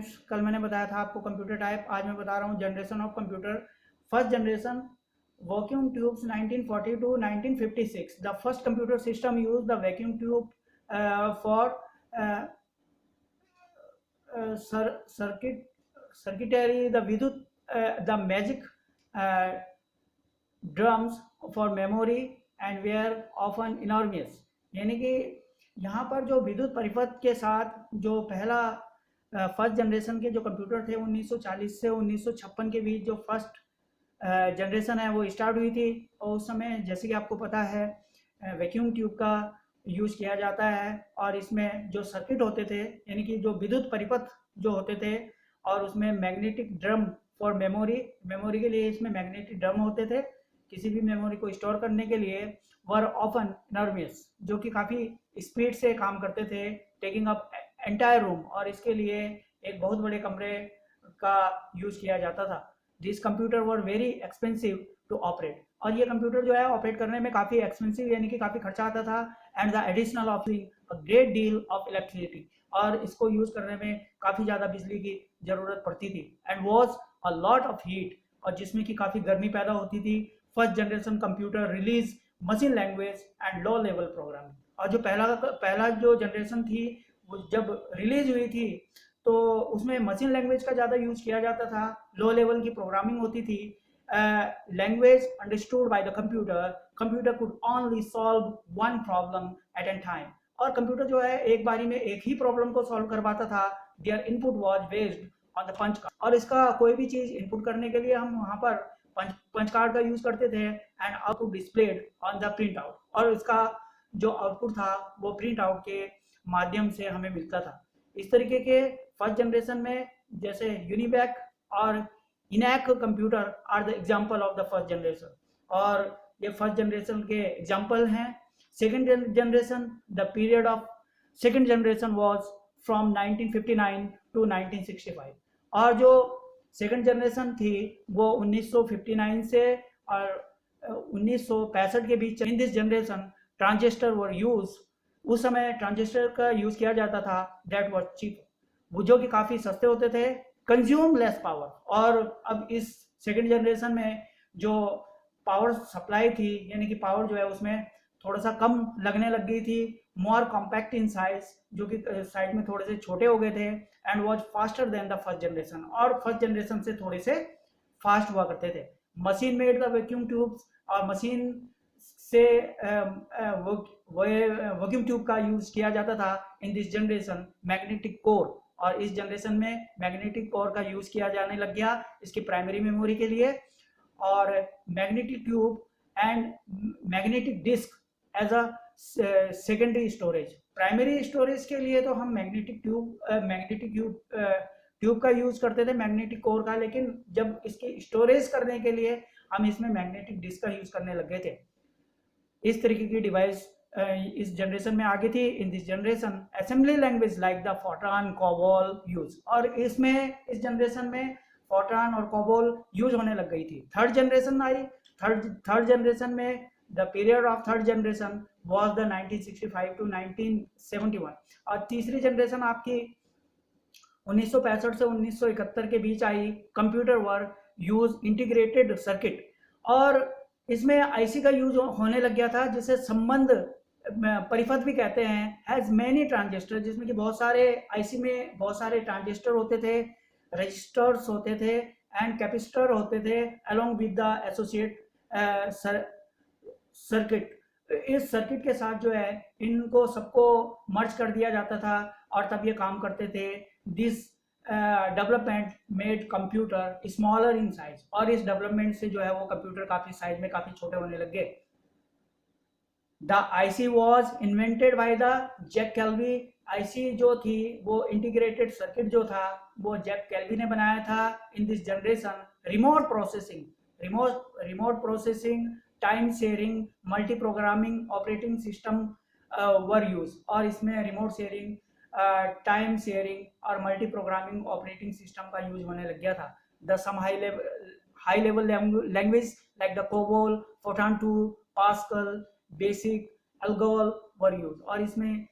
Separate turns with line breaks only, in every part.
Friends, कल मैंने बताया था आपको कंप्यूटर टाइप, आज मैं बता रहा हूँ generation of computer. First generation vacuum tubes 1940 to 1956। The first computer system use the vacuum tube for circuitry the विद्युत the magic drums for memory and were often enormous. यानी कि यहाँ पर जो विद्युत परिपथ के साथ जो पहला फर्स्ट जनरेशन के जो कंप्यूटर थे 1940 से 1956 के बीच जो फर्स्ट जनरेशन है वो स्टार्ट हुई थी। और उस समय जैसे कि आपको पता है वैक्यूम ट्यूब का यूज़ किया जाता है और इसमें जो सर्किट होते थे यानी कि जो विद्युत परिपथ जो होते थे और उसमें मैग्नेटिक ड्रम फॉर मेमोरी के लिए इसमें मैग्नेटिक ड्रम होते थे किसी भी मेमोरी को स्टोर करने के लिए। वर ऑफन इनॉर्मियस जो कि काफ़ी स्पीड से काम करते थे, टेकिंग अप एंटायर रूम, और इसके लिए एक बहुत बड़े कमरे का यूज़ किया जाता था। This computer were very expensive to operate, और ये कंप्यूटर जो है ऑपरेट करने में काफ़ी एक्सपेंसिव यानी कि काफ़ी खर्चा आता था। And the additional of a great deal of electricity, और इसको यूज़ करने में काफ़ी ज़्यादा बिजली की ज़रूरत पड़ती थी। And was a lot of heat, और जिसमें कि काफ़ी गर्मी पैदा होती थी। First generation computer release machine language and low level programming, और जो पहला जो जनरेशन थी वो जब रिलीज हुई थी तो उसमें मशीन लैंग्वेज का ज़्यादा यूज किया जाता था, लो लेवल की प्रोग्रामिंग होती थी। Language understood by the computer could only solve one problem at an time, और कंप्यूटर जो है एक बारी में एक ही प्रॉब्लम को सॉल्व कर पाता था। Their input was based on the punch card, और इसका कोई भी चीज़ इनपुट करने के लिए हम वहाँ पर पंच कार्ड का यूज करते थे। And output displayed on the print out, और इसका जो आउटपुट था वो प्रिंट आउट के माध्यम से हमें मिलता था। इस तरीके के फर्स्ट जनरेशन में जैसे यूनिवैक और ENIAC computer are the example of the first generation, और ये फर्स्ट जनरेशन के एग्जांपल हैं। Second generation, the period of second generation was from 1959 to 1965, और जो सेकंड जनरेशन थी वो 1959 से और 1965 के बीच। In this generation transistor were use, उस समय ट्रांजिस्टर का यूज किया जाता था। दैट वाज चीप, वो जो कि काफ़ी सस्ते होते थे, कंज्यूम लेस पावर। और अब इस सेकंड जनरेशन में जो पावर सप्लाई थी यानी कि पावर जो है उसमें थोड़ा सा कम लगने लग गई थी। मोर कॉम्पैक्ट इन साइज, जो कि साइज में थोड़े से छोटे हो गए थे। And was faster than the first generation, और फर्स्ट जनरेशन से थोड़े से फास्ट हुआ करते थे। Machine made the vacuum tubes, और मशीन से वैक्यूम ट्यूब का यूज किया जाता था। In this generation magnetic core, और इस जनरेशन में मैग्नेटिक कोर का यूज किया जाने लग गया इसकी प्राइमरी मेमोरी के लिए। और magnetic tube and magnetic disk as a secondary storage. Primary storage के लिए तो हम मैग्नेटिक ट्यूब का यूज करते थे, मैग्नेटिक कोर का, लेकिन जब इसकी स्टोरेज करने के लिए हम इसमें मैग्नेटिक डिस्क का यूज करने लग गए थे। इस तरीके की डिवाइस इस जनरेशन में आगे थी। इन this generation assembly language like the Fortran COBOL use, और इसमें इस जनरेशन में फोर्ट्रान और कोबोल यूज होने लग गई थी। थर्ड जनरेशन आई, थर्ड जनरेशन में the period of third generation was the 1965 to 1971, और तीसरी जनरेशन आपकी 1965 से 1971 के बीच आई। Computer were use integrated circuit, और इसमें आईसी का यूज होने लग गया था जिसे संबंध परिपथ भी कहते हैं। हैज मैनी ट्रांजिस्टर, जिसमें कि बहुत सारे आईसी में बहुत सारे ट्रांजिस्टर होते थे, रजिस्टर्स होते थे एंड कैपेसिटर होते थे, along with the associate circuit. इस सर्किट के साथ जो है इनको सबको मर्ज कर दिया जाता था और तब ये काम करते थे। This development made computer smaller in size, और इस डेवलपमेंट से जो है वो कंप्यूटर काफी साइज में काफी छोटे होने लग गए। The IC was invented by the Jack Kilby. IC जो थी वो इंटीग्रेटेड सर्किट जो था वो जैक कैल्वी ने बनाया था। In this generation remote processing, time sharing, multi programming operating system were use, और इसमें रिमोट शेयरिंग, टाइम शेयरिंग और मल्टी प्रोग्रामिंग ऑपरेटिंग सिस्टम का यूज होने लग गया था। The some high level language like the COBOL, FORTRAN 2, Pascal, BASIC, ALGOL were use, और इसमें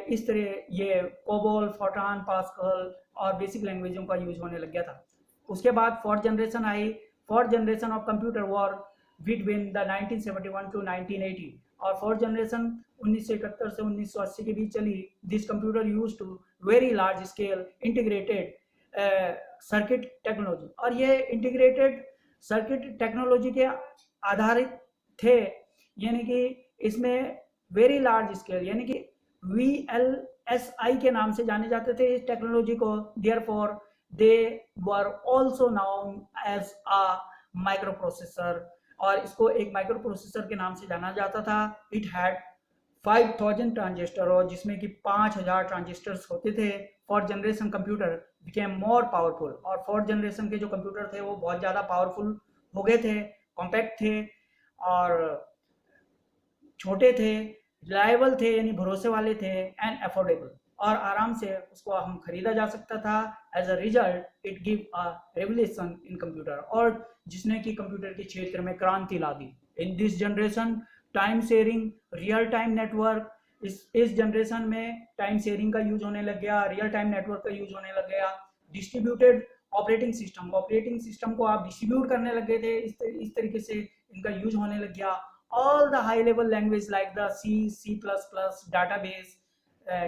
इस तरह ये कोबोल, फोर्ट्रान, पास्कल और बेसिक लैंग्वेजों का यूज होने लग गया था। उसके बाद fourth generation I. Fourth generation of computer were between the 1971 to 1980 और फोर्थ जनरेशन 1971 से 1980 के बीच चली। This computer use to very large scale integrated circuit technology, और ये इंटीग्रेटेड सर्किट टेक्नोलॉजी के आधारित थे, यानी कि इसमें वेरी लार्ज स्केल यानी कि VLSI के नाम से जाने जाते थे इस टेक्नोलॉजी को। Therefore they were also known as a microprocessor, और इसको एक माइक्रो प्रोसेसर के नाम से जाना जाता था। इट हैड 5000 ट्रांजिस्टर, और जिसमें कि 5000 ट्रांजिस्टर्स होते थे। Fourth generation computer became more powerful, और फोर्थ जनरेशन के जो कंप्यूटर थे वो बहुत ज़्यादा पावरफुल हो गए थे, कॉम्पैक्ट थे और छोटे थे, रिलायबल थे यानी भरोसे वाले थे, एंड अफोर्डेबल, और आराम से उसको हम खरीदा जा सकता था। As a result it give a revolution in computer, और जिसने कि कंप्यूटर के क्षेत्र में क्रांति ला दी। In this generation time sharing, real time network, इस जनरेशन में टाइम शेयरिंग का यूज होने लग गया, रियल टाइम नेटवर्क का यूज होने लग गया। डिस्ट्रीब्यूटेड ऑपरेटिंग सिस्टम को आप डिस्ट्रीब्यूट करने लग गए थे, इस तरीके से इनका यूज होने लग गया। All the high level language like the C++,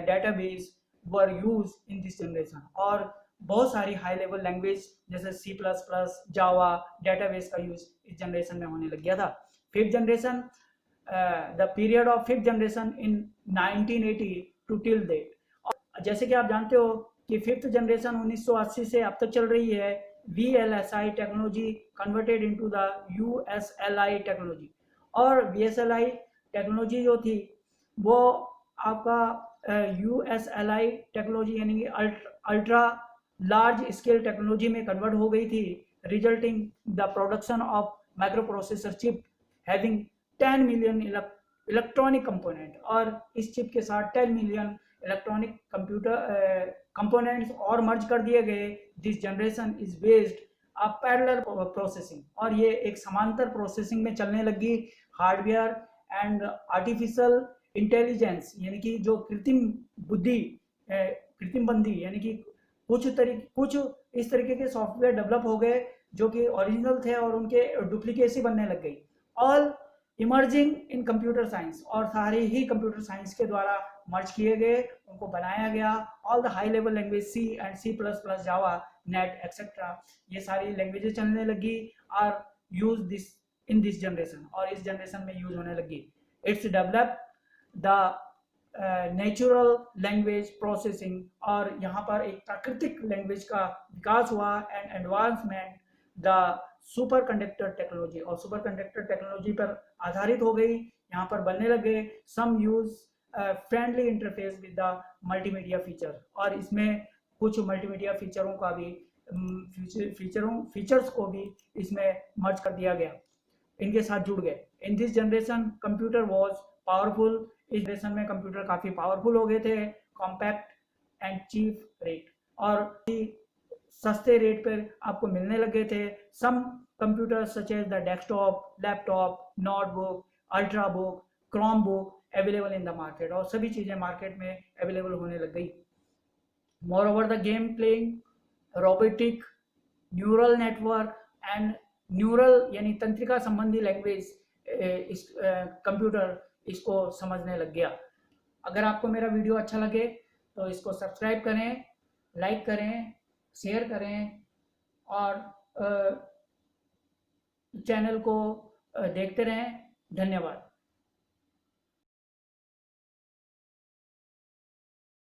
database were used in this generation, और बहुत सारी हाई लेवल लैंग्वेज जैसे C++, जावा, डेटाबेस का यूज इस जनरेशन में होने लग गया था। Fifth generation, the period of fifth generation in 1980 to till date. जैसे कि आप जानते हो कि फिफ्थ जनरेशन 1980 से अब तक चल रही है। VLSI technology converted into the USLI technology, और VSLI टेक्नोलॉजी जो थी वो आपका USLI टेक्नोलॉजी यानी कि अल्ट्रा लार्ज स्केल टेक्नोलॉजी में कन्वर्ट हो गई थी, resulting the production of micro processor chip having 10 million electronic component, और इस चिप के साथ 10 मिलियन इलेक्ट्रॉनिक कंपोनेंट्स और मर्ज कर दिए गए। This generation is based a parallel processing, और ये एक समांतर प्रोसेसिंग में चलने लगी। हार्डवेयर एंड आर्टिफिशियल इंटेलिजेंस यानी कि जो कृत्रिम बुद्धि यानी कि कुछ इस तरीके के सॉफ्टवेयर डेवलप हो गए जो कि ओरिजिनल थे और उनके डुप्लीकेसी बनने लग गई। ऑल इमर्जिंग इन कंप्यूटर साइंस, और सारे ही कंप्यूटर साइंस के द्वारा मर्ज किए गए, उनको बनाया गया। All the high level language C and C++, Java, net etcetera, ये सारी लैंग्वेजेस चलने लगी और use this in this generation, और इस जनरेशन में यूज होने लगी। It's develop the natural language processing, और यहाँ पर एक प्राकृतिक लैंग्वेज का विकास हुआ। And advancement the super conductor technology, और सुपर कंडक्टर टेक्नोलॉजी पर आधारित हो गई, यहाँ पर बनने लगे। सम use friendly interface with the multimedia feature, और इसमें कुछ मल्टीमीडिया फीचरों का भी फीचर्स को भी इसमें मर्ज कर दिया गया, इनके साथ जुड़ गए। इन this generation computer was powerful, इस जनरेशन में कंप्यूटर काफ़ी पावरफुल हो गए थे, कॉम्पैक्ट एंड चीप रेट, और सस्ते रेट पर आपको मिलने लगे थे। Some computer such as the desktop, laptop, notebook, ultrabook, Chromebook available in the market, और सभी चीज़ें मार्केट में अवेलेबल होने लग गई। More the game playing, robotic, neural network and neural यानी तंत्रिका संबंधी लैंग्वेज इस कंप्यूटर इसको समझने लग गया। अगर आपको मेरा वीडियो अच्छा लगे तो इसको सब्सक्राइब करें, लाइक करें, शेयर करें, और चैनल को देखते रहें। धन्यवाद।